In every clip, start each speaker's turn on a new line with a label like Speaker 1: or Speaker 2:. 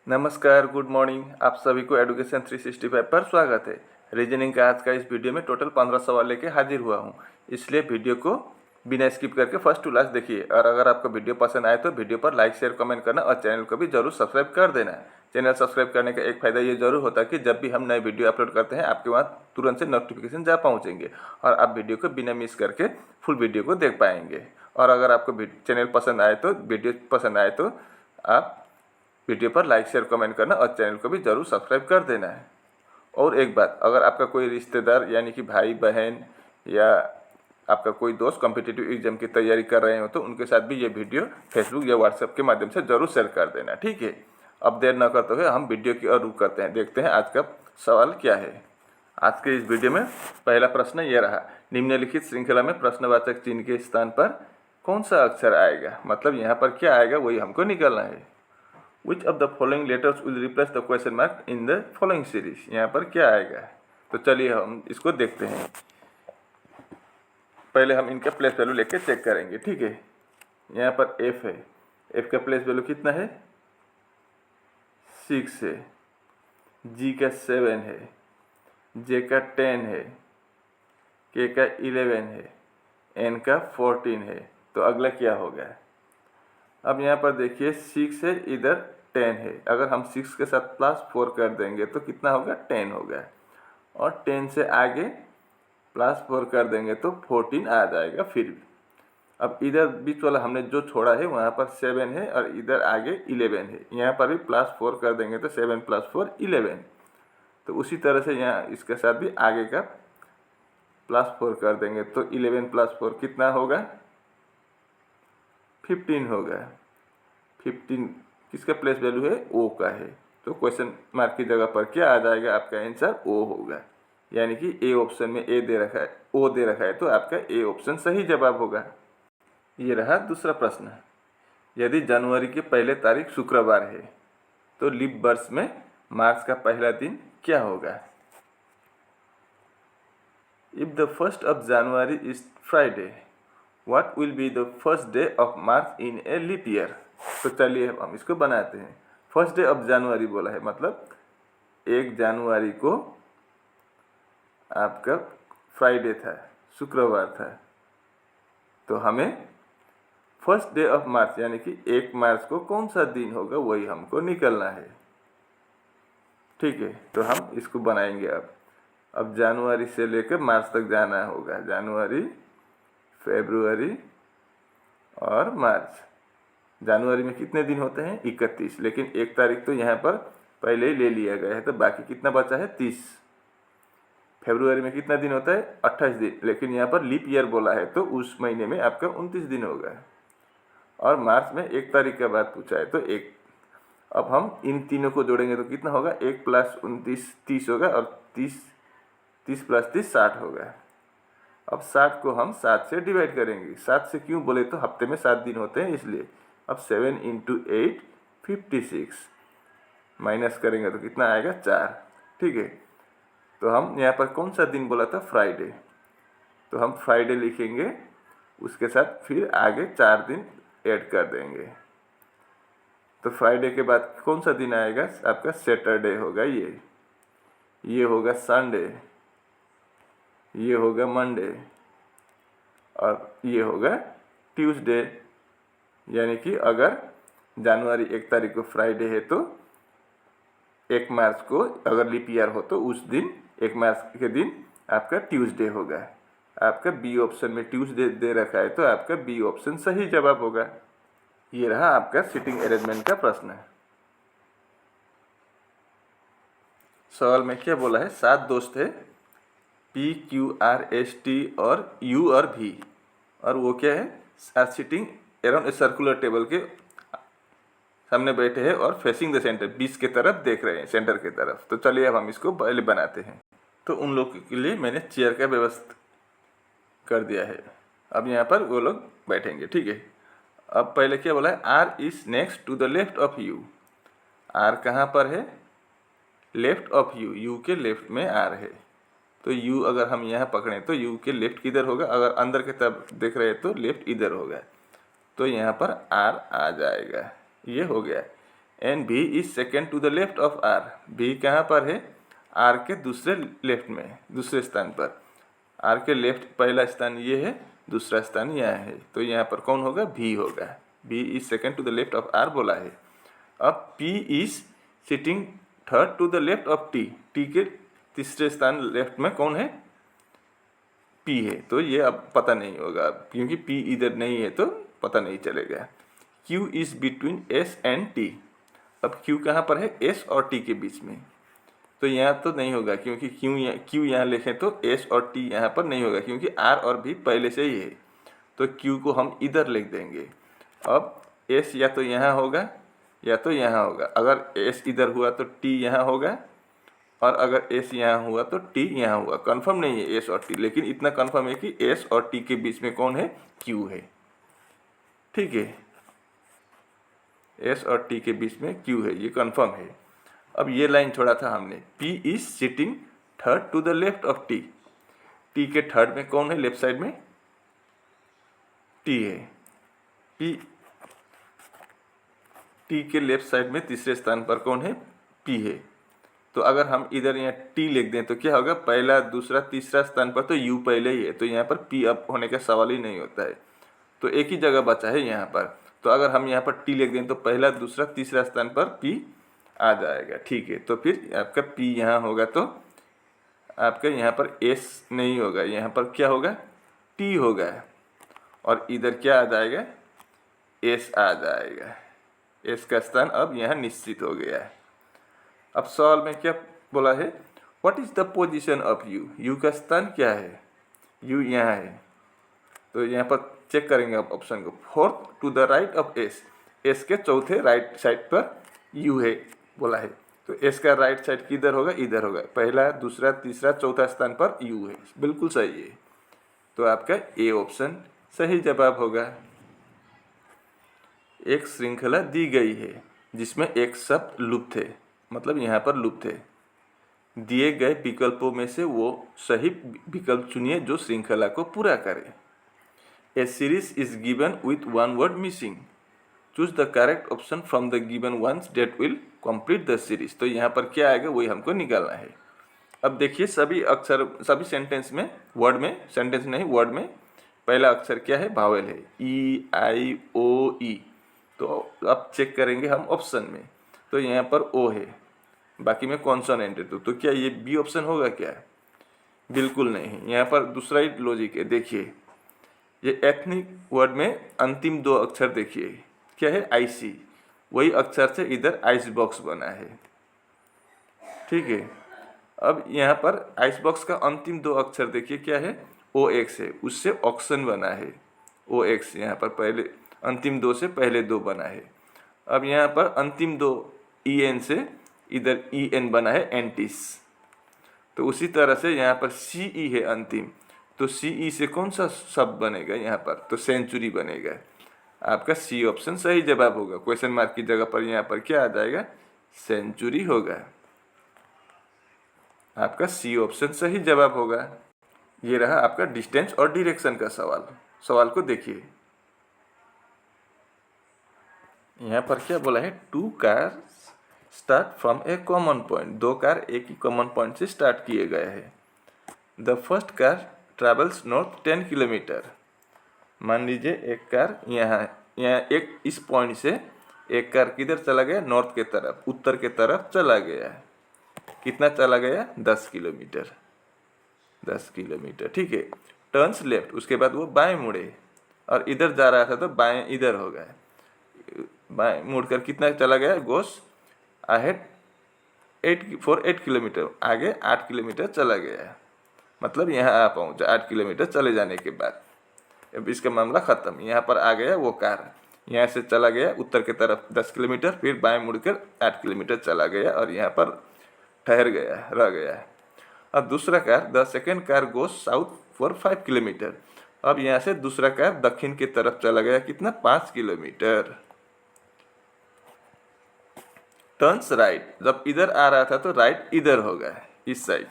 Speaker 1: नमस्कार, good morning. आप सभी को एडुकेशन 365 पर स्वागत है। रीजनिंग का आज का इस वीडियो में टोटल 15 सवाल लेके हाजिर हुआ हूँ, इसलिए वीडियो को बिना स्किप करके फर्स्ट टू लास्ट देखिए। और अगर आपको वीडियो पसंद आए तो वीडियो पर लाइक शेयर कमेंट करना और चैनल को भी जरूर सब्सक्राइब कर देना है। चैनल सब्सक्राइब करने का एक फ़ायदा ये जरूर होता है कि जब भी हम नए वीडियो अपलोड करते हैं आपके वहाँ तुरंत से नोटिफिकेशन जा पहुँचेंगे और आप वीडियो को बिना मिस करके फुल वीडियो को देख पाएंगे। और अगर आपको चैनल पसंद आए तो वीडियो पसंद आए तो आप वीडियो पर लाइक शेयर कमेंट करना और चैनल को भी ज़रूर सब्सक्राइब कर देना है। और एक बात, अगर आपका कोई रिश्तेदार यानी कि भाई बहन या आपका कोई दोस्त कॉम्पिटिटिव एग्जाम की तैयारी कर रहे हो तो उनके साथ भी ये वीडियो फेसबुक या व्हाट्सएप के माध्यम से ज़रूर शेयर कर देना, ठीक है। अब देर न करते हुए हम वीडियो की ओर रुख करते हैं, देखते हैं आज का सवाल क्या है। आज के इस वीडियो में पहला प्रश्न ये रहा, निम्नलिखित श्रृंखला में प्रश्नवाचक चिन्ह के स्थान पर कौन सा अक्षर आएगा। मतलब यहाँ पर क्या आएगा वही हमको निकालना है। Which of the following letters will replace the question mark in the following series? यहाँ पर क्या आएगा, तो चलिए हम इसको देखते हैं। पहले हम इनका प्लेस वैल्यू लेके चेक करेंगे, ठीक है। यहाँ पर F है, F का प्लेस वैल्यू कितना है, 6 है। G का 7 है, J का 10 है, K का 11 है, N का 14 है। तो अगला क्या होगा। अब यहाँ पर देखिए 6 है, इधर 10 है। अगर हम 6 के साथ +4 कर देंगे तो कितना होगा, 10 होगा। और 10 से आगे +4 कर देंगे तो 14 आ जाएगा फिर भी। अब इधर बीच वाला हमने जो छोड़ा है वहाँ पर 7 है और इधर आगे 11 है। यहाँ पर भी +4 कर देंगे तो 7 + 4 11। तो उसी तरह से यहाँ इसके साथ भी आगे का +4 कर देंगे तो 11 + 4 कितना होगा, 15 होगा। 15 किसका प्लेस वैल्यू है, ओ का है। तो क्वेश्चन मार्क की जगह पर क्या आ जाएगा, आपका आंसर ओ होगा। यानी कि ए ऑप्शन में ए दे रखा है, ओ दे रखा है, तो आपका ए ऑप्शन सही जवाब होगा। ये रहा दूसरा प्रश्न। यदि जनवरी की पहले तारीख शुक्रवार है तो लीप वर्ष में मार्च का पहला दिन क्या होगा। If the 1st of January is Friday, what will be the first day of March in a leap year? तो चलिए हम इसको बनाते हैं। 1st day of January बोला है, मतलब 1 जनवरी को आपका फ्राइडे था, शुक्रवार था। तो हमें 1st day of March यानी कि 1 मार्च को कौन सा दिन होगा वही हमको निकलना है, ठीक है। तो हम इसको बनाएंगे। अब जनवरी से लेकर मार्च तक जाना होगा, जनवरी, फरवरी और मार्च। जनवरी में कितने दिन होते हैं, 31, लेकिन 1 तारीख तो यहाँ पर पहले ही ले लिया गया है, तो बाकी कितना बचा है, 30। फरवरी में कितना दिन होता है, 28 दिन, लेकिन यहाँ पर लीप ईयर बोला है तो उस महीने में आपका 29 दिन होगा। और मार्च में 1 तारीख का बात पूछा है तो 1। अब हम इन तीनों को जोड़ेंगे तो कितना होगा, 1 + 29 30 होगा और 30 + 30 60 होगा। अब 60 को हम 7 से डिवाइड करेंगे। 7 से क्यों बोले तो हफ्ते में 7 दिन होते हैं इसलिए। अब 7 × 8 56, माइनस करेंगे तो कितना आएगा, 4, ठीक है। तो हम यहाँ पर कौन सा दिन बोला था, फ्राइडे, तो हम फ्राइडे लिखेंगे, उसके साथ फिर आगे 4 दिन ऐड कर देंगे। तो फ्राइडे के बाद कौन सा दिन आएगा, आपका सैटरडे होगा। ये होगा संडे, ये होगा मंडे और ये होगा ट्यूसडे। यानी कि अगर जनवरी 1 तारीख को फ्राइडे है तो 1 मार्च को अगर लीप ईयर हो तो उस दिन 1 मार्च के दिन आपका ट्यूसडे होगा। आपका बी ऑप्शन में ट्यूसडे दे रखा है तो आपका बी ऑप्शन सही जवाब होगा। ये रहा आपका सीटिंग अरेंजमेंट का प्रश्न है। सवाल में क्या बोला है, 7 दोस्त है, P, Q, R, S, T और U और V, और वो क्या है, are sitting around a circular table के सामने बैठे हैं और फेसिंग द सेंटर, बीच के तरफ देख रहे हैं, सेंटर की तरफ। तो चलिए अब हम इसको पहले बनाते हैं। तो उन लोगों के लिए मैंने चेयर का व्यवस्था कर दिया है। अब यहाँ पर वो लोग बैठेंगे, ठीक है। अब पहले क्या बोला है, R is next to the left of U। R कहाँ पर है, लेफ्ट ऑफ U, U के लेफ्ट में R है। तो U अगर हम यहाँ पकड़ें तो U के लेफ्ट किधर होगा, अगर अंदर की तरफ देख रहे हैं तो लेफ्ट इधर होगा। तो यहाँ पर R आ जाएगा, ये हो गया। And B is second to the left of R. B कहाँ पर है? आर के दूसरे लेफ्ट में, दूसरे स्थान पर। आर के लेफ्ट पहला स्थान ये है, दूसरा स्थान यहाँ है, तो यहाँ पर कौन होगा? भी होगा। B is second to the left of R बोला है। अब P is sitting third to the left of T. T के तीसरे स्थान लेफ्ट में कौन है? पी है, तो ये अब पता नहीं होगा क्योंकि पी इधर नहीं है तो पता नहीं चलेगा। Q is between S and T. अब क्यू कहाँ पर है? एस और टी के बीच में, तो यहाँ तो नहीं होगा क्योंकि क्यू यहाँ लिखें तो एस और टी यहाँ पर नहीं होगा क्योंकि आर और भी पहले से ही है, तो क्यू को हम इधर लिख देंगे। अब एस या तो यहाँ होगा या तो यहाँ होगा। अगर एस इधर हुआ तो टी यहाँ होगा, और अगर एस यहाँ हुआ तो टी यहाँ हुआ। कंफर्म नहीं है एस और टी, लेकिन इतना कंफर्म है कि एस और टी के बीच में कौन है? क्यू है। ठीक है, एस और टी के बीच में क्यू है, ये कंफर्म है। अब ये लाइन छोड़ा था हमने, P is sitting third to the left of T। T के थर्ड में कौन है? लेफ्ट साइड में T है। T के लेफ्ट साइड में तीसरे स्थान पर कौन है? P है। तो अगर हम इधर यहाँ T लिख दें तो क्या होगा? पहला, दूसरा, तीसरा स्थान पर तो U पहले ही है, तो यहाँ पर P अब होने का सवाल ही नहीं होता है, तो एक ही जगह बचा है यहाँ पर। तो अगर हम यहाँ पर T लिख दें तो पहला, दूसरा, तीसरा स्थान पर P आ जाएगा। ठीक है, तो फिर आपका P यहाँ होगा तो आपका यहाँ पर S नहीं होगा, यहाँ पर क्या होगा? T होगा, और इधर क्या आ जाएगा? S आ जाएगा। S का स्थान अब यहाँ निश्चित हो गया है। अब सवाल में क्या बोला है? What is the position of U? U का स्थान क्या है? U यहाँ है, तो यहाँ पर चेक करेंगे आप ऑप्शन को। Fourth to the right of S। S के चौथे राइट साइड पर U है बोला है, तो S का राइट साइड किधर होगा? इधर होगा। पहला, दूसरा, तीसरा, चौथा स्थान पर U है, बिल्कुल सही है, तो आपका ए ऑप्शन सही जवाब होगा। एक श्रृंखला दी गई है जिसमें एक शब्द लुप्त है, मतलब यहाँ पर लुप्त है। दिए गए विकल्पों में से वो सही विकल्प चुनिए जो श्रृंखला को पूरा करे। A series is given with one word missing. Choose the correct option from the given ones that will complete the series. तो यहाँ पर क्या आएगा वही हमको निकालना है। अब देखिए सभी अक्षर, सभी सेंटेंस में, वर्ड में, सेंटेंस नहीं वर्ड में पहला अक्षर क्या है? वावेल है, ई आई ओ ई। तो अब चेक करेंगे हम ऑप्शन में, तो यहाँ पर ओ है, बाकी में कॉन्सोनेंट है, तो क्या ये बी ऑप्शन होगा क्या? बिल्कुल नहीं। यहाँ पर दूसरा ही लॉजिक है, देखिए ये एथनिक वर्ड में अंतिम दो अक्षर देखिए क्या है? आईसी, वही अक्षर से इधर आइस बॉक्स बना है। ठीक है, अब यहाँ पर आइस बॉक्स का अंतिम दो अक्षर देखिए क्या है? ओ एक्स है, उससे ऑक्सन बना है। ओ एक्स यहाँ पर पहले, अंतिम दो से पहले दो बना है। अब यहाँ पर अंतिम दो ई एन से इधर ई एन बना है, एंटिस। तो उसी तरह से यहाँ पर सी ई है अंतिम, तो सी ई से कौन सा शब्द बनेगा यहाँ पर? तो सेंचुरी बनेगा। आपका सी ऑप्शन सही जवाब होगा। क्वेश्चन मार्क की जगह पर यहाँ पर क्या आ जाएगा? सेंचुरी होगा। आपका सी ऑप्शन सही जवाब होगा। ये रहा आपका डिस्टेंस और डायरेक्शन का सवाल। सवाल को देखिए, यहाँ पर क्या बोला है? Two car start from a common point. दो कार एक ही कॉमन पॉइंट से स्टार्ट किए गए हैं। The first car travels north 10 kilometre. मान लीजिए एक कार यहाँ एक इस पॉइंट से एक कार किधर चला गया? नॉर्थ के तरफ, उत्तर के तरफ चला गया। कितना चला गया? 10 किलोमीटर। 10 किलोमीटर, ठीक है। टर्न्स लेफ्ट, उसके बाद वो बाएं मुड़े और इधर जा रहा था तो बाएं इधर हो गया। बाएं मुड़कर कितना चला गया? गोस अहेड 8 किलोमीटर, आगे 8 किलोमीटर चला गया। मतलब यहाँ आ पहुँचा 8 किलोमीटर चले जाने के बाद। अब इसका मामला ख़त्म। यहाँ पर आ गया वो कार, यहाँ से चला गया उत्तर की तरफ 10 किलोमीटर, फिर बाएं मुड़कर 8 किलोमीटर चला गया और यहाँ पर ठहर गया, रह गया। अब दूसरा car, the second car goes south for 5 kilometre. अब यहाँ से दूसरा कार दक्षिण की तरफ चला गया, कितना? 5 किलोमीटर। टर्न्स राइट, जब इधर आ रहा था तो राइट इधर होगा, इस साइड।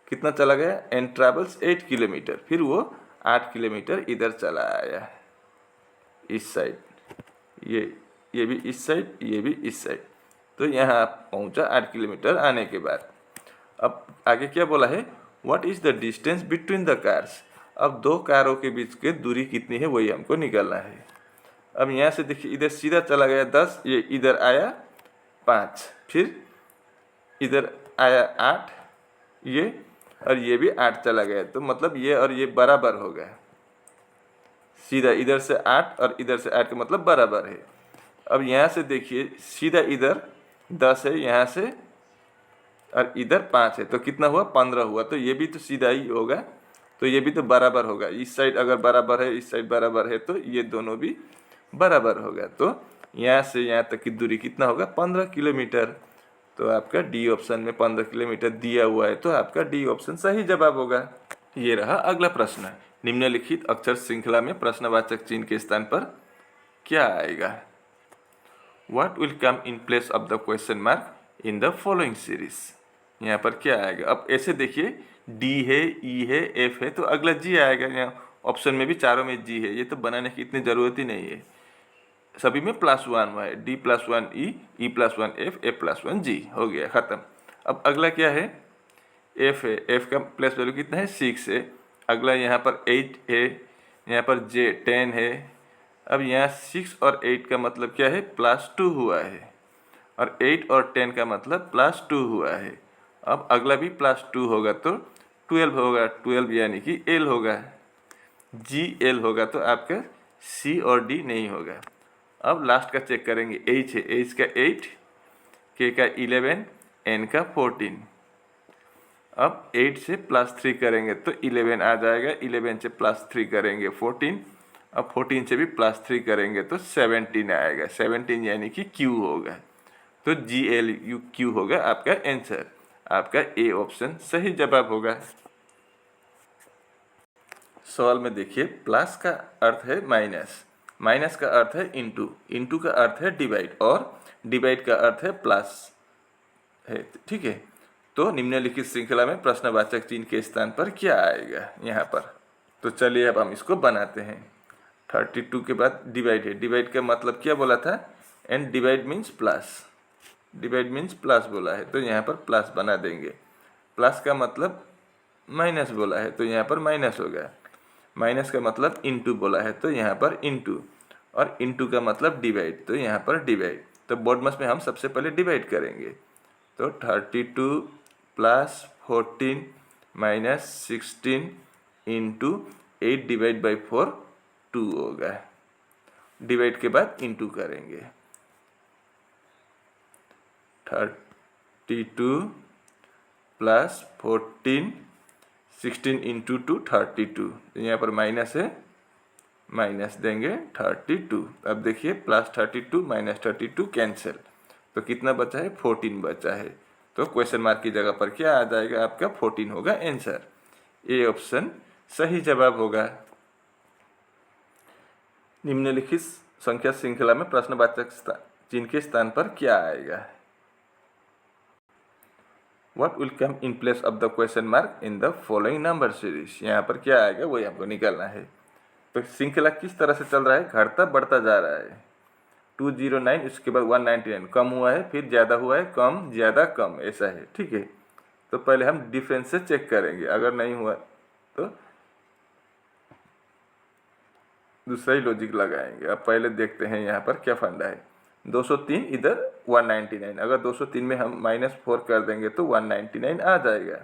Speaker 1: कितना चला गया? एंड ट्रेवल्स 8 किलोमीटर, फिर वो 8 किलोमीटर इधर चला आया, इस साइड। ये भी इस साइड, ये भी इस साइड। तो यहाँ पहुँचा 8 किलोमीटर आने के बाद। अब आगे क्या बोला है, what is the distance between the cars. अब दो कारों के बीच की दूरी कितनी है वही हमको निकालना है। अब यहाँ से देखिए इधर सीधा चला गया 10, ये इधर आया 5, फिर इधर आया 8, ये और ये भी 8 चला गया, तो मतलब ये और ये बराबर हो गया। सीधा इधर से 8 और इधर से 8 का मतलब बराबर है। अब यहाँ से देखिए सीधा इधर 10 है यहाँ से और इधर 5 है, तो कितना हुआ 15 हुआ, तो ये भी तो सीधा ही होगा, तो ये भी तो बराबर होगा। इस साइड अगर बराबर है, इस साइड बराबर है, तो ये दोनों भी बराबर होगा। तो यहाँ से यहाँ तक की दूरी कितना होगा 15 किलोमीटर। तो आपका डी ऑप्शन में 15 किलोमीटर दिया हुआ है, तो आपका डी ऑप्शन सही जवाब होगा। ये रहा अगला प्रश्न। निम्नलिखित अक्षर श्रृंखला में प्रश्नवाचक चिन्ह के स्थान पर क्या आएगा। What will come in place of the question mark in the following series। यहाँ पर क्या आएगा। अब ऐसे देखिए डी है, ई है, एफ है, तो अगला जी आएगा। यहाँ ऑप्शन में भी चारों में जी है, ये तो बनाने की इतनी ज़रूरत ही नहीं है, सभी में +1 हुआ है। डी +1 ई +1 एफ 1 जी, हो गया ख़त्म। अब अगला क्या है, एफ है, एफ का प्लेस वैल्यू कितना है 6 है। अगला यहाँ पर 8 है, यहाँ पर जे 10 है। अब यहाँ 6 और 8 का मतलब क्या है +2 हुआ है, और 8 और 10 का मतलब +2 हुआ है। अब अगला भी +2 होगा तो 12 होगा, 12 यानी कि एल होगा, जी एल होगा, तो आपका सी और डी नहीं होगा। अब लास्ट का चेक करेंगे, एच है, एच का 8, के का 11, एन का 14। अब 8 से +3 करेंगे तो 11 आ जाएगा, 11 से +3 करेंगे 14, अब 14 से भी +3 करेंगे तो 17 आएगा, 17 यानी कि क्यू होगा। तो जी एल यू क्यू होगा आपका आंसर, आपका ए ऑप्शन सही जवाब होगा। सवाल में देखिए प्लस का अर्थ है माइनस, माइनस का अर्थ है इंटू, इंटू का अर्थ है डिवाइड, और डिवाइड का अर्थ है प्लस है, ठीक है। तो निम्नलिखित श्रृंखला में प्रश्नवाचक चिन्ह के स्थान पर क्या आएगा यहाँ पर। तो चलिए अब हम इसको बनाते हैं। 32 के बाद डिवाइड है, डिवाइड का मतलब क्या बोला था, and divide means plus, divide means plus बोला है, तो यहाँ पर प्लस बना देंगे। प्लस का मतलब माइनस बोला है, तो यहाँ पर माइनस होगा। माइनस का मतलब इंटू बोला है, तो यहाँ पर इंटू, और इंटू का मतलब डिवाइड, तो यहाँ पर डिवाइड। तो बोर्डमस में हम सबसे पहले डिवाइड करेंगे, तो 32 + 14 - 16 इंटू 8 डिवाइड बाई 4 2 होगा। डिवाइड के बाद इंटू करेंगे, 32 + 14 16 इंटू 2 32, यहाँ पर माइनस है, माइनस देंगे 32। अब देखिए +32 - 32 कैंसिल, तो कितना बचा है 14 बचा है, तो क्वेश्चन मार्क की जगह पर क्या आ जाएगा आपका 14 होगा आंसर। ए ऑप्शन सही जवाब होगा। निम्नलिखित संख्या श्रृंखला में प्रश्नवाचक चिन्ह के स्थान पर क्या आएगा। What will come in place of the question mark in the following number series। यहाँ पर क्या आएगा वही हमको निकालना है। तो श्रृंखला किस तरह से चल रहा है, घटता बढ़ता जा रहा है। 209, उसके बाद 199, कम हुआ है, फिर ज़्यादा हुआ है, कम ज़्यादा कम, ऐसा है, ठीक है। तो पहले हम डिफरेंस से चेक करेंगे, अगर नहीं हुआ तो दूसरा ही लॉजिक लगाएंगे। अब पहले देखते हैं यहाँ पर क्या फंडा है। 203 इधर 199, अगर 203 में हम -4 कर देंगे तो 199 आ जाएगा।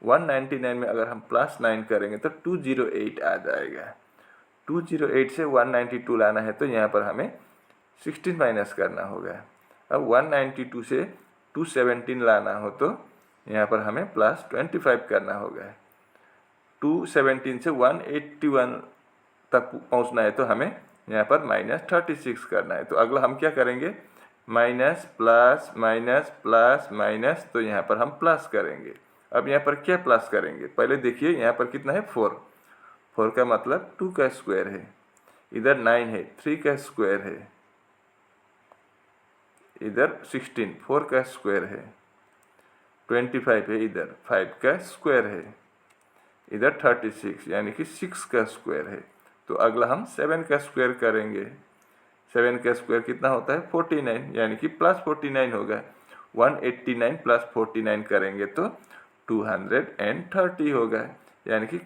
Speaker 1: 199 में अगर हम +9 करेंगे तो 208 आ जाएगा। 208 से 192 लाना है तो यहाँ पर हमें 16 माइनस करना होगा। अब 192 से 217 लाना हो तो यहाँ पर हमें +25 करना होगा। 217 से 181 तक पहुँचना है तो हमें यहाँ पर -36 करना है। तो अगला हम क्या करेंगे, minus plus minus plus minus, तो यहाँ पर हम प्लस करेंगे। अब यहाँ पर क्या प्लस करेंगे, पहले देखिए यहाँ पर कितना है 4, 4 का मतलब 2 का स्क्वायर है, इधर 9 है 3 का स्क्वायर है, इधर 16 4 का स्क्वायर है, 25 है, इधर 5 का स्क्वायर है, इधर 36 यानी कि 6 का स्क्वायर है। तो अगला हम 7 का स्क्वायर करेंगे। 7 का स्क्वायर कितना होता है 49, यानी कि प्लस 49 होगा। 189 प्लस 49 करेंगे तो 230 होगा, यानी कि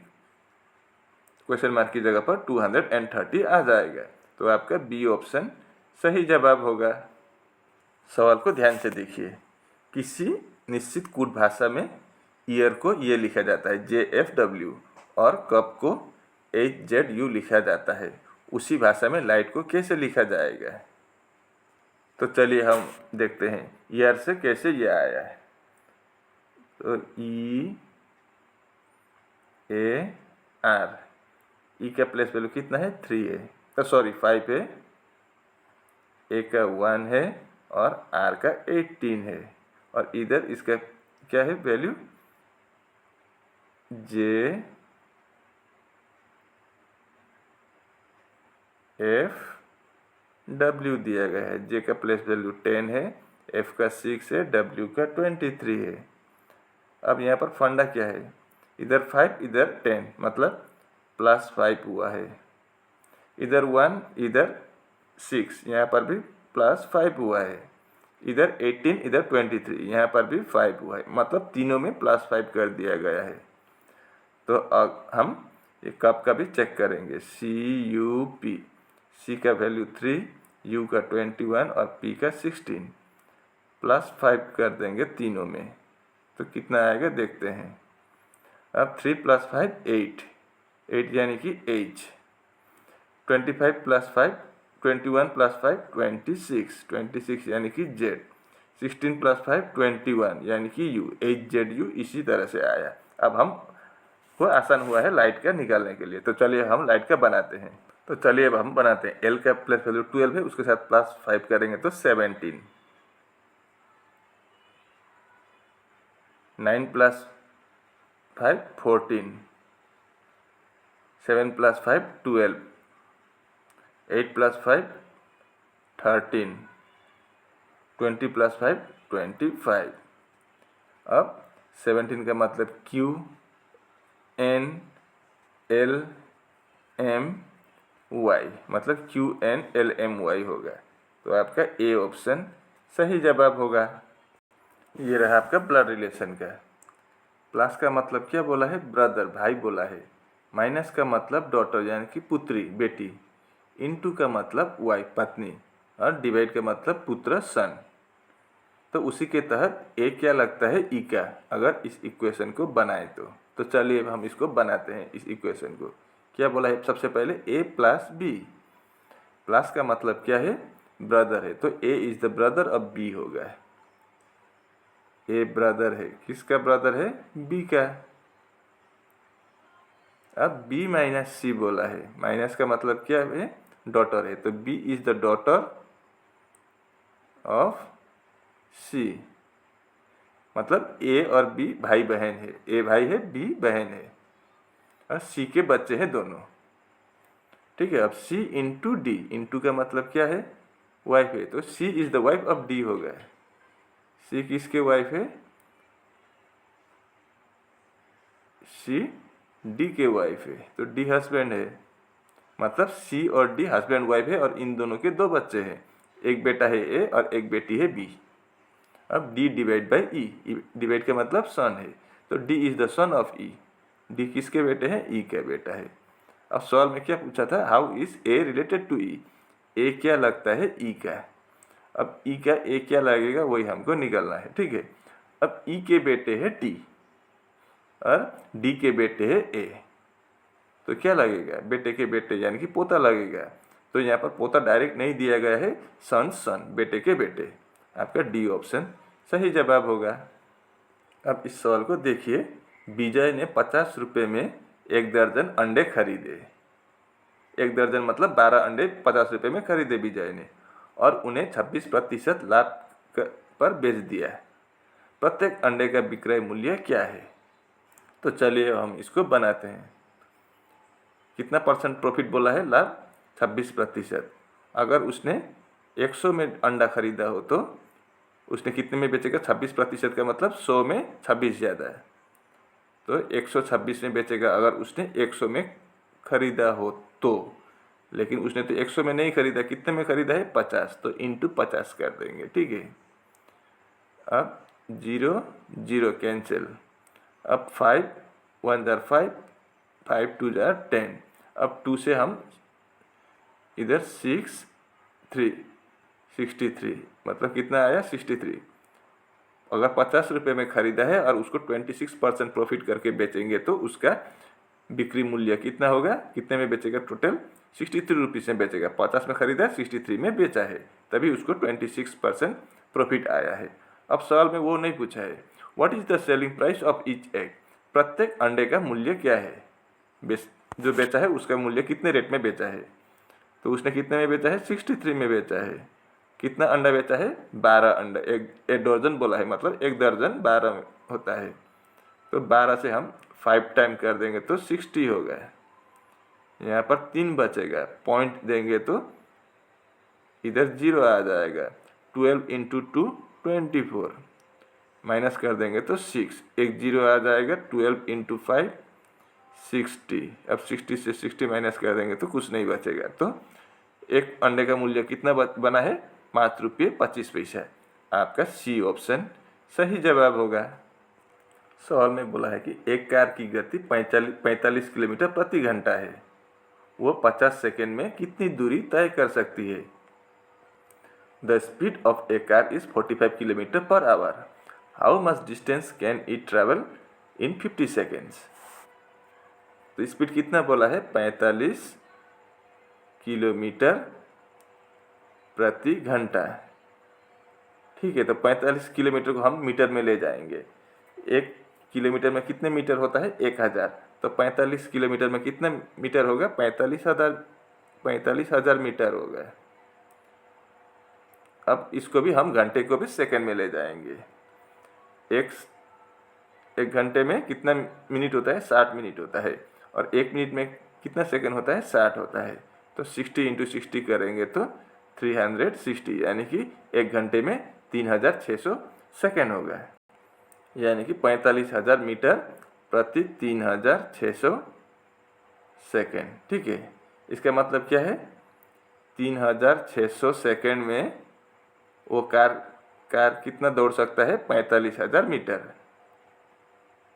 Speaker 1: क्वेश्चन मार्क की जगह पर 230 आ जाएगा। तो आपका बी ऑप्शन सही जवाब होगा। सवाल को ध्यान से देखिए। किसी निश्चित कूट भाषा में ईयर को ये लिखा जाता है JFW और कप को HZU लिखा जाता है। उसी भाषा में लाइट को कैसे लिखा जाएगा? तो चलिए हम देखते हैं ईयर से कैसे ये आया है। तो EAR, ई का प्लेस वैल्यू कितना है 3 है, तो सॉरी 5 है, ए का 1 है और आर का 18 है, और इधर इसका क्या है वैल्यू JFW दिया गया है। जे का प्लेस वैल्यू 10 है, एफ का 6 है, डब्ल्यू का 23 है। अब यहाँ पर फंडा क्या है, इधर 5 इधर 10 मतलब +5 हुआ है, इधर 1 इधर 6 यहाँ पर भी +5 हुआ है, इधर 18 इधर 23 यहाँ पर भी 5 हुआ है, मतलब तीनों में +5 कर दिया गया है। तो अब हम ये कप का भी चेक करेंगे। CUP, C का वैल्यू 3, U का 21 और P का 16, +5 कर देंगे तीनों में, तो कितना आएगा देखते हैं। अब 3 + 5 8, 8 यानी कि H, 25 + 5 21 + 5 26, 26 यानी कि Z, 16 + 5 21 यानी कि U, HZU इसी तरह से आया। अब हम को आसान हुआ है लाइट का निकालने के लिए। तो चलिए हम लाइट का बनाते हैं। तो चलिए अब हम बनाते हैं। L का प्लेस वैल्यू 12 है, उसके साथ +5 करेंगे तो 17, 9 + 5 14, 7 + 5 12, 8 + 5 13, 20 + 5 25। अब 17 का मतलब QNLMY, मतलब QNLMY होगा। तो आपका ए ऑप्शन सही जवाब होगा। ये रहा आपका ब्लड रिलेशन का। प्लस का मतलब क्या बोला है, ब्रदर भाई बोला है। माइनस का मतलब डॉटर यानी कि पुत्री बेटी। इनटू का मतलब वाइफ पत्नी, और डिवाइड का मतलब पुत्र सन। तो उसी के तहत ए क्या लगता है ई का, अगर इस इक्वेशन को बनाए तो चलिए अब हम इसको बनाते हैं। इस इक्वेशन को क्या बोला है, सबसे पहले ए प्लस बी। प्लस का मतलब क्या है, ब्रदर है, तो A is the brother of B होगा। ए ब्रदर है, किसका ब्रदर है, बी का। अब बी माइनस सी बोला है, माइनस का मतलब क्या है, डॉटर है, तो B is the daughter of C, मतलब ए और बी भाई बहन है, ए भाई है बी बहन है, और सी के बच्चे हैं दोनों। ठीक है। अब सी इंटू डी, इंटू का मतलब क्या है, वाइफ है, तो C is the wife of D हो गया। सी किसके वाइफ है, सी डी के वाइफ है, तो डी हस्बैंड है, मतलब सी और डी हस्बैंड वाइफ है, और इन दोनों के 2 बच्चे हैं, एक बेटा है ए और एक बेटी है बी। अब D divide by E, divide का मतलब सन है, तो D is the son of E. D किसके बेटे हैं, ई का बेटा है। अब सवाल में क्या पूछा था, how is A related to E, A क्या लगता है ई का। अब ई का ए क्या लगेगा वही हमको निकालना है। ठीक है। अब ई के बेटे है टी और डी के बेटे है ए, तो क्या लगेगा, बेटे के बेटे यानी कि पोता लगेगा। तो यहाँ पर पोता डायरेक्ट नहीं दिया गया है, सन सन बेटे के बेटे। आपका डी ऑप्शन सही जवाब होगा। अब इस सवाल को देखिए। विजय ने 50 रुपये में 1 दर्जन अंडे खरीदे। 1 दर्जन मतलब 12 अंडे 50 रुपये में खरीदे विजय ने, और उन्हें 26% लाभ पर बेच दिया। प्रत्येक अंडे का विक्रय मूल्य क्या है। तो चलिए हम इसको बनाते हैं। कितना परसेंट प्रॉफिट बोला है, लाभ 26%। अगर उसने 100 में अंडा खरीदा हो तो उसने कितने में बेचेगा, 26% का मतलब 100 में 26 ज़्यादा है, तो 126 में बेचेगा अगर उसने 100 में खरीदा हो तो। लेकिन उसने तो 100 में नहीं खरीदा, कितने में खरीदा है? 50, तो इंटू 50 कर देंगे, ठीक है। अब 0 0 कैंसिल, अब 5 1 जार 5, 5 2 जार 10। अब 2 से हम इधर 6 3 63, मतलब कितना आया? 63। अगर 50 रुपये में खरीदा है और उसको 26% प्रॉफिट करके बेचेंगे तो उसका बिक्री मूल्य कितना होगा? कितने में बेचेगा? टोटल 63 रुपीज़ में बेचेगा। 50 में खरीदा, 63 में बेचा है, तभी उसको 26% प्रॉफिट आया है। अब सवाल में वो नहीं पूछा है what is the selling price of each egg, प्रत्येक अंडे का मूल्य क्या है? जो बेचा है उसका मूल्य कितने रेट में बेचा है? तो उसने कितने में बेचा है? 63 में बेचा है। कितना अंडा बेचा है? 12 अंडा। एक दर्जन बोला है, मतलब एक दर्जन 12 होता है। तो 12 से हम 5 टाइम कर देंगे तो 60 हो गया। यहाँ पर 3 बचेगा, पॉइंट देंगे तो इधर 0 आ जाएगा। 12 इंटू 2 24, माइनस कर देंगे तो 6, एक 0 आ जाएगा। 12 इंटू 5 60, अब 60 से 60 माइनस कर देंगे तो कुछ नहीं बचेगा। तो एक अंडे का मूल्य कितना बना है? 5 रुपये 25 पैसा। आपका सी ऑप्शन सही जवाब होगा। सवाल में बोला है कि एक कार की गति 45 किलोमीटर प्रति घंटा है, वो 50 सेकेंड में कितनी दूरी तय कर सकती है? The speed of A car is 45 kilometre per hour, how much distance can it travel in 50 seconds? तो स्पीड कितना बोला है? 45 किलोमीटर प्रति घंटा, ठीक है। तो 45 किलोमीटर को हम मीटर में ले जाएंगे। 1 किलोमीटर में कितने मीटर होता है? 1000। तो 45 किलोमीटर में कितना मीटर होगा? 45,000 मीटर होगा। अब इसको भी हम घंटे को भी सेकंड में ले जाएंगे। एक घंटे में कितना मिनट होता है? 60 मिनट होता है। और 1 मिनट में कितना सेकंड होता है? 60 होता है। तो 60 इंटू 60 करेंगे तो 360, यानी कि 1 घंटे में 3600 सेकंड होगा, यानी कि 45,000 मीटर प्रति 3600 सेकंड, ठीक है। इसका मतलब क्या है? 3600 सेकंड में वो कार कितना दौड़ सकता है? 45,000 मीटर,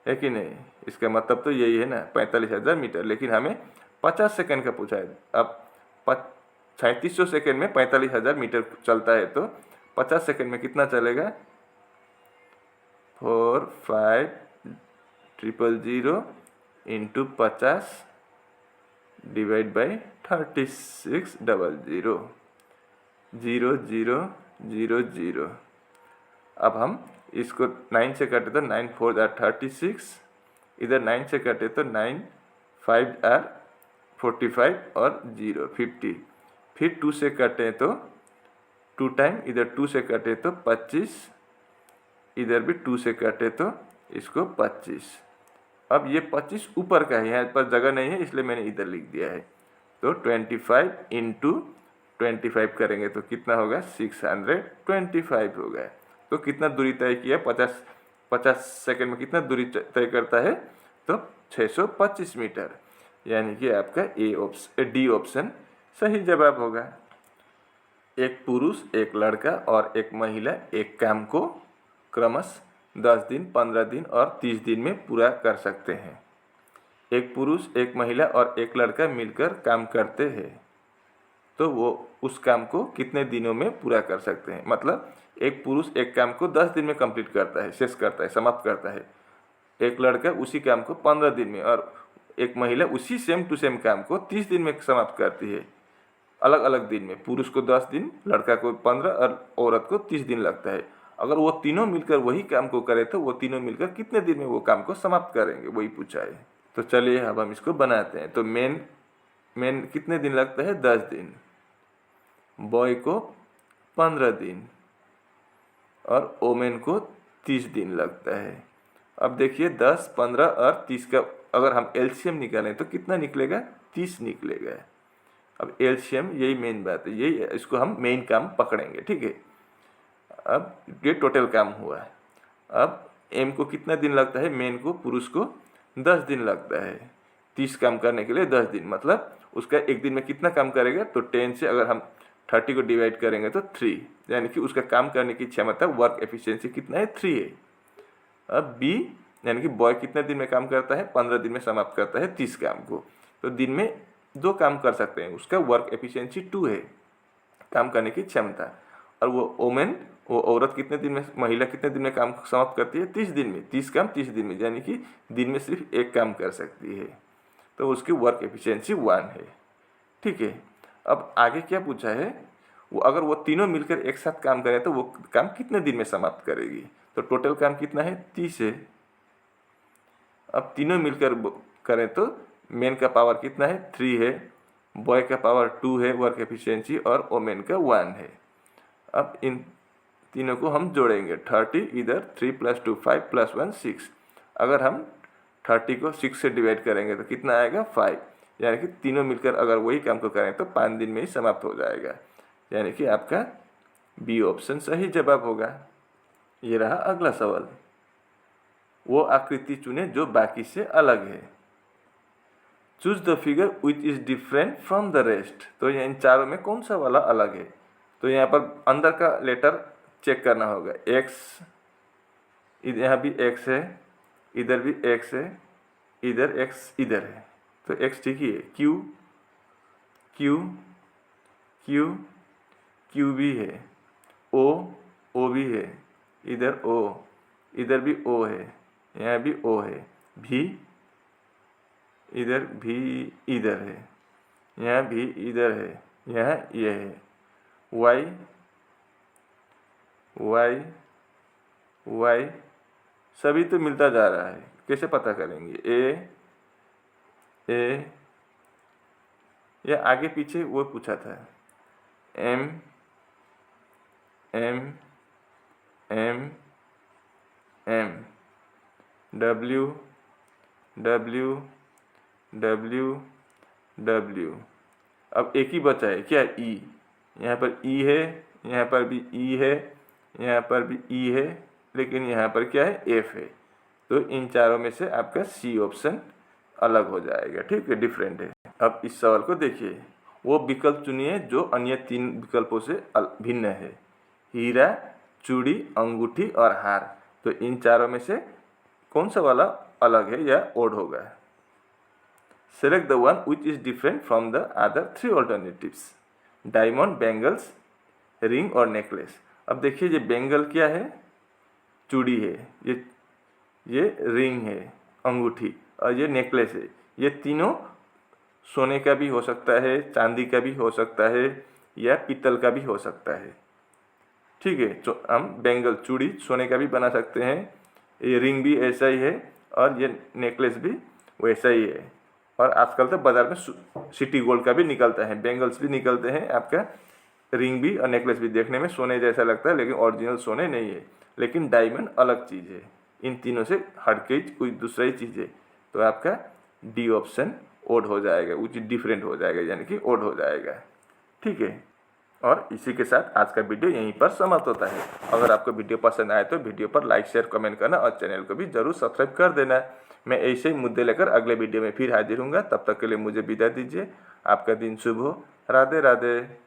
Speaker 1: है कि नहीं? इसका मतलब तो यही है ना, 45,000 मीटर। लेकिन हमें 50 सेकंड का पूछा है। अब 3700 सेकंड में 45,000 मीटर चलता है, तो 50 सेकंड में कितना चलेगा? 4 5 000 इंटू 50 डिवाइड बाई 3600 0000। अब हम इसको 9 से काटे तो 9 4 आर 36, इधर 9 से काटे तो 9 5 आर 45 और 0 50। फिर 2 से काटे तो 2 टाइम, इधर 2 से काटे तो 25, इधर भी 2 से काटे तो इसको 25। अब ये 25 ऊपर का है, यहाँ पर जगह नहीं है इसलिए मैंने इधर लिख दिया है। तो 25 इंटू 25 करेंगे तो कितना होगा? 625 होगा। तो कितना दूरी तय किया? 50 सेकंड में कितना दूरी तय करता है? तो 625 मीटर, यानी कि आपका डी ऑप्शन सही जवाब होगा। एक पुरुष, एक लड़का और एक महिला एक काम को क्रमशः 10 दिन, 15 दिन और 30 दिन में पूरा कर सकते हैं। एक पुरुष, एक महिला और एक लड़का मिलकर काम करते हैं, तो वो उस काम को कितने दिनों में पूरा कर सकते हैं? मतलब एक पुरुष एक काम को 10 दिन में कंप्लीट करता है, शेष करता है, समाप्त करता है। एक लड़का उसी काम को 15 दिन में, और एक महिला उसी सेम टू सेम काम को 30 दिन में समाप्त करती है। अलग अलग दिन में, पुरुष को 10 दिन, लड़का को 15 और औरत को 30 दिन लगता है। अगर वो तीनों मिलकर वही काम को करें तो वो तीनों मिलकर कितने दिन में वो काम को समाप्त करेंगे, वही पूछा है। तो चलिए अब हम इसको बनाते हैं। तो मेन कितने दिन लगता है? 10 दिन। बॉय को 15 दिन और ओमेन को 30 दिन लगता है। अब देखिए 10, 15 और 30 का अगर हम एलसीएम निकालें तो कितना निकलेगा? 30 निकलेगा। अब एलसीएम, यही मेन बात है, यही इसको हम मेन काम पकड़ेंगे, ठीक है। अब ये टोटल काम हुआ है। अब एम को कितना दिन लगता है? मेन को, पुरुष को 10 दिन लगता है। 30 काम करने के लिए 10 दिन, मतलब उसका एक दिन में कितना काम करेगा, तो 10 से अगर हम 30 को डिवाइड करेंगे तो 3, यानी कि उसका काम करने की क्षमता, वर्क एफिशिएंसी कितना है, 3 है। अब बी यानी कि बॉय कितने दिन में काम करता है, 15 दिन में समाप्त करता है 30 काम को, तो दिन में 2 काम कर सकते हैं, उसका वर्क एफिशिएंसी 2 है, काम करने की क्षमता। और वो वोमेन, वो औरत कितने दिन में, महिला कितने दिन में काम समाप्त करती है, 30 दिन में, 30 काम 30 दिन में, यानी कि दिन में सिर्फ 1 काम कर सकती है, तो उसकी वर्क एफिशिएंसी 1 है। ठीक है, अब आगे क्या पूछा है, वो अगर वो तीनों मिलकर एक साथ काम करें तो वो काम कितने दिन में समाप्त करेगी, तो टोटल काम कितना है, 30 है। अब तीनों मिलकर करें तो मेन का पावर कितना है, 3 है, बॉय का पावर 2 है वर्क एफिशिएंसी, और वोमेन का 1 है। अब इन तीनों को हम जोड़ेंगे, 30 इधर 3 + 2 5 + 1 6। अगर हम 30 को 6 से डिवाइड करेंगे तो कितना आएगा, 5, यानी कि तीनों मिलकर अगर वही काम को करें तो 5 दिन में ही समाप्त हो जाएगा, यानी कि आपका बी ऑप्शन सही जवाब होगा। ये रहा अगला सवाल, वो आकृति चुने जो बाकी से अलग है। Choose the figure which is different from the rest, तो इन चारों में कौन सा वाला अलग है, तो यहाँ पर अंदर का लेटर चेक करना होगा, एक्स, यहाँ भी एक्स है, इधर भी एक्स है, इधर एक्स इधर है, तो एक्स ठीक ही है। क्यू क्यू क्यू क्यू भी है, ओ भी है, इधर ओ, इधर भी ओ है, यहाँ भी ओ है, भी इधर भी इधर है, यहाँ भी इधर है, यहाँ ये है, वाई वाई वाई सभी तो मिलता जा रहा है, कैसे पता करेंगे, ए ये आगे पीछे वो पूछा था, M M M M, W W W W, अब एक ही बचा है क्या, ई, यहाँ पर ई है, यहाँ पर भी ई है, यहाँ पर भी ई है, लेकिन यहाँ पर क्या है, एफ है, तो इन चारों में से आपका सी ऑप्शन अलग हो जाएगा, ठीक है, डिफरेंट है। अब इस सवाल को देखिए, वो विकल्प चुनिए जो अन्य 3 विकल्पों से भिन्न है, हीरा, चूड़ी, अंगूठी और हार, तो इन चारों में से कौन सा वाला अलग है या ओड होगा। Select the one which is different from the other 3 alternatives, diamond, bangles, ring और नेकलेस। अब देखिए, ये बैंगल क्या है, चूड़ी है, ये रिंग है, अंगूठी, और ये नेकलेस है। ये तीनों सोने का भी हो सकता है, चांदी का भी हो सकता है, या पीतल का भी हो सकता है, ठीक है। तो हम बैंगल, चूड़ी सोने का भी बना सकते हैं, ये रिंग भी ऐसा ही है, और ये नेकलेस भी वैसा ही है, और आजकल तो बाज़ार में सिटी गोल्ड का भी निकलता है, बैंगल्स भी निकलते हैं, आपका रिंग भी और नेकलेस भी देखने में सोने जैसा लगता है, लेकिन ओरिजिनल सोने नहीं है, लेकिन डायमंड अलग चीज़ है, इन तीनों से हटके कोई दूसरा ही चीज़ है, तो आपका डी ऑप्शन ओड हो जाएगा, विच डिफरेंट हो जाएगा, यानी कि ओड हो जाएगा, ठीक है। और इसी के साथ आज का वीडियो यहीं पर समाप्त होता है। अगर आपको वीडियो पसंद आए तो वीडियो पर लाइक, शेयर, कमेंट करना और चैनल को भी जरूर सब्सक्राइब कर देना। मैं ऐसे ही मुद्दे लेकर अगले वीडियो में फिर हाजिर हूँगा, तब तक के लिए मुझे विदा दीजिए। आपका दिन शुभ हो। राधे राधे।